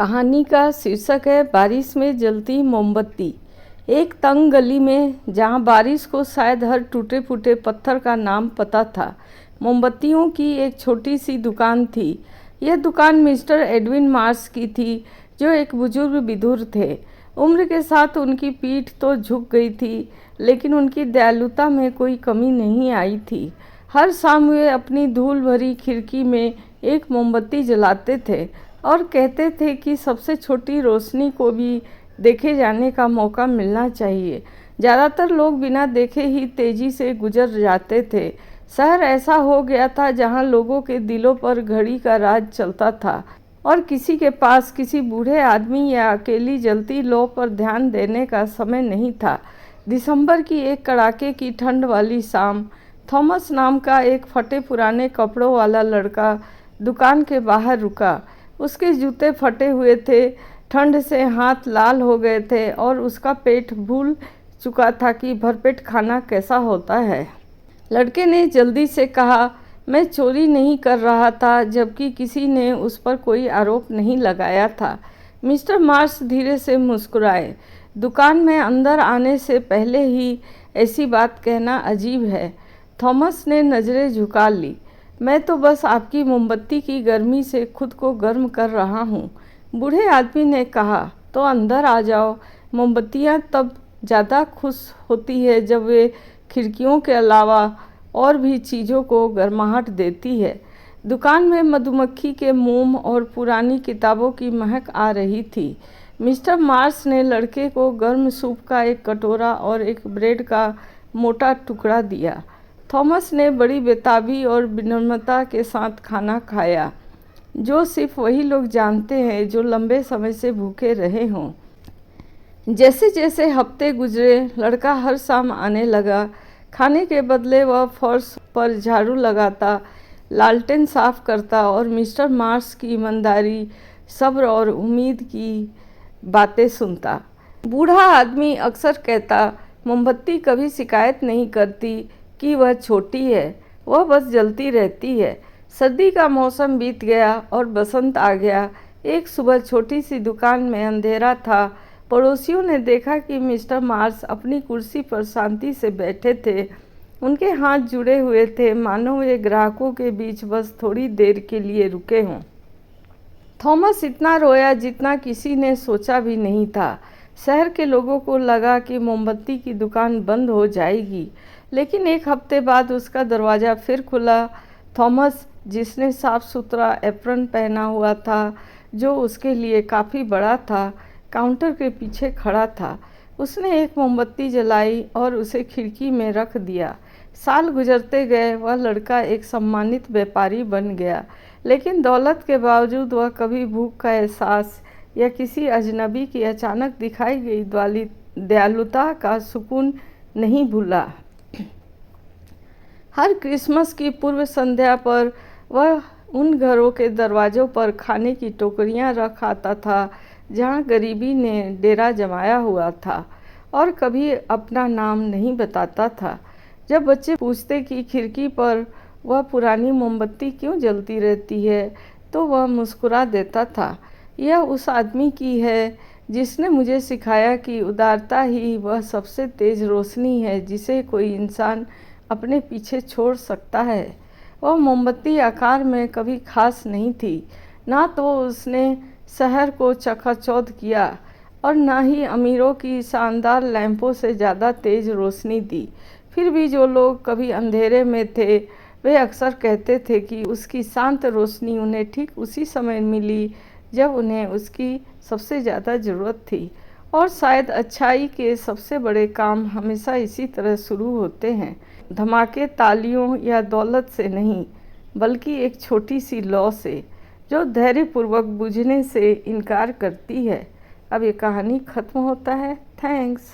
कहानी का शीर्षक है बारिश में जलती मोमबत्ती। एक तंग गली में जहां बारिश को शायद हर टूटे फूटे पत्थर का नाम पता था, मोमबत्तियों की एक छोटी सी दुकान थी। यह दुकान मिस्टर एडविन मार्श की थी, जो एक बुजुर्ग विधुर थे। उम्र के साथ उनकी पीठ तो झुक गई थी, लेकिन उनकी दयालुता में कोई कमी नहीं आई थी। हर शाम वे अपनी धूल भरी खिड़की में एक मोमबत्ती जलाते थे और कहते थे कि सबसे छोटी रोशनी को भी देखे जाने का मौका मिलना चाहिए। ज़्यादातर लोग बिना देखे ही तेज़ी से गुजर जाते थे। शहर ऐसा हो गया था जहां लोगों के दिलों पर घड़ी का राज चलता था और किसी के पास किसी बूढ़े आदमी या अकेली जलती लौ पर ध्यान देने का समय नहीं था। दिसंबर की एक कड़ाके की ठंड वाली शाम, थॉमस नाम का एक फटे पुराने कपड़ों वाला लड़का दुकान के बाहर रुका। उसके जूते फटे हुए थे, ठंड से हाथ लाल हो गए थे और उसका पेट भूल चुका था कि भरपेट खाना कैसा होता है। लड़के ने जल्दी से कहा, मैं चोरी नहीं कर रहा था, जबकि किसी ने उस पर कोई आरोप नहीं लगाया था। मिस्टर मार्श धीरे से मुस्कुराए। दुकान में अंदर आने से पहले ही ऐसी बात कहना अजीब है। थॉमस ने नज़रें झुका ली। मैं तो बस आपकी मोमबत्ती की गर्मी से खुद को गर्म कर रहा हूँ, बूढ़े आदमी ने कहा। तो अंदर आ जाओ। मोमबत्तियाँ तब ज़्यादा खुश होती है जब वे खिड़कियों के अलावा और भी चीज़ों को गर्माहट देती है। दुकान में मधुमक्खी के मोम और पुरानी किताबों की महक आ रही थी। मिस्टर मार्श ने लड़के को गर्म सूप का एक कटोरा और एक ब्रेड का मोटा टुकड़ा दिया। थॉमस ने बड़ी बेताबी और विनम्रता के साथ खाना खाया, जो सिर्फ वही लोग जानते हैं जो लंबे समय से भूखे रहे हों। जैसे जैसे हफ्ते गुजरे, लड़का हर शाम आने लगा। खाने के बदले वह फर्श पर झाड़ू लगाता, लालटेन साफ करता और मिस्टर मार्श की ईमानदारी, सब्र और उम्मीद की बातें सुनता। बूढ़ा आदमी अक्सर कहता, मोमबत्ती कभी शिकायत नहीं करती कि वह छोटी है, वह बस जलती रहती है। सर्दी का मौसम बीत गया और बसंत आ गया। एक सुबह छोटी सी दुकान में अंधेरा था। पड़ोसियों ने देखा कि मिस्टर मार्श अपनी कुर्सी पर शांति से बैठे थे। उनके हाथ जुड़े हुए थे, मानो वे ग्राहकों के बीच बस थोड़ी देर के लिए रुके हों। थॉमस इतना रोया जितना किसी ने सोचा भी नहीं था। शहर के लोगों को लगा कि मोमबत्ती की दुकान बंद हो जाएगी, लेकिन एक हफ्ते बाद उसका दरवाज़ा फिर खुला। थॉमस, जिसने साफ सुथरा एप्रन पहना हुआ था, जो उसके लिए काफ़ी बड़ा था, काउंटर के पीछे खड़ा था। उसने एक मोमबत्ती जलाई और उसे खिड़की में रख दिया। साल गुजरते गए, वह लड़का एक सम्मानित व्यापारी बन गया, लेकिन दौलत के बावजूद वह कभी भूख का एहसास या किसी अजनबी की अचानक दिखाई गई दयालुता का सुकून नहीं भूला। हर क्रिसमस की पूर्व संध्या पर वह उन घरों के दरवाज़ों पर खाने की टोकरियां रख आता था जहां गरीबी ने डेरा जमाया हुआ था, और कभी अपना नाम नहीं बताता था। जब बच्चे पूछते कि खिड़की पर वह पुरानी मोमबत्ती क्यों जलती रहती है, तो वह मुस्कुरा देता था, यह उस आदमी की है जिसने मुझे सिखाया कि उदारता ही वह सबसे तेज़ रोशनी है जिसे कोई इंसान अपने पीछे छोड़ सकता है। वह मोमबत्ती आकार में कभी खास नहीं थी, ना तो उसने शहर को चकाचौंध किया और ना ही अमीरों की शानदार लैंपों से ज़्यादा तेज़ रोशनी दी। फिर भी जो लोग कभी अंधेरे में थे, वे अक्सर कहते थे कि उसकी शांत रोशनी उन्हें ठीक उसी समय मिली जब उन्हें उसकी सबसे ज़्यादा ज़रूरत थी। और शायद अच्छाई के सबसे बड़े काम हमेशा इसी तरह शुरू होते हैं, धमाके तालियों या दौलत से नहीं, बल्कि एक छोटी सी लौ से, जो धैर्यपूर्वक बुझने से इनकार करती है। अब ये कहानी ख़त्म होता है। थैंक्स।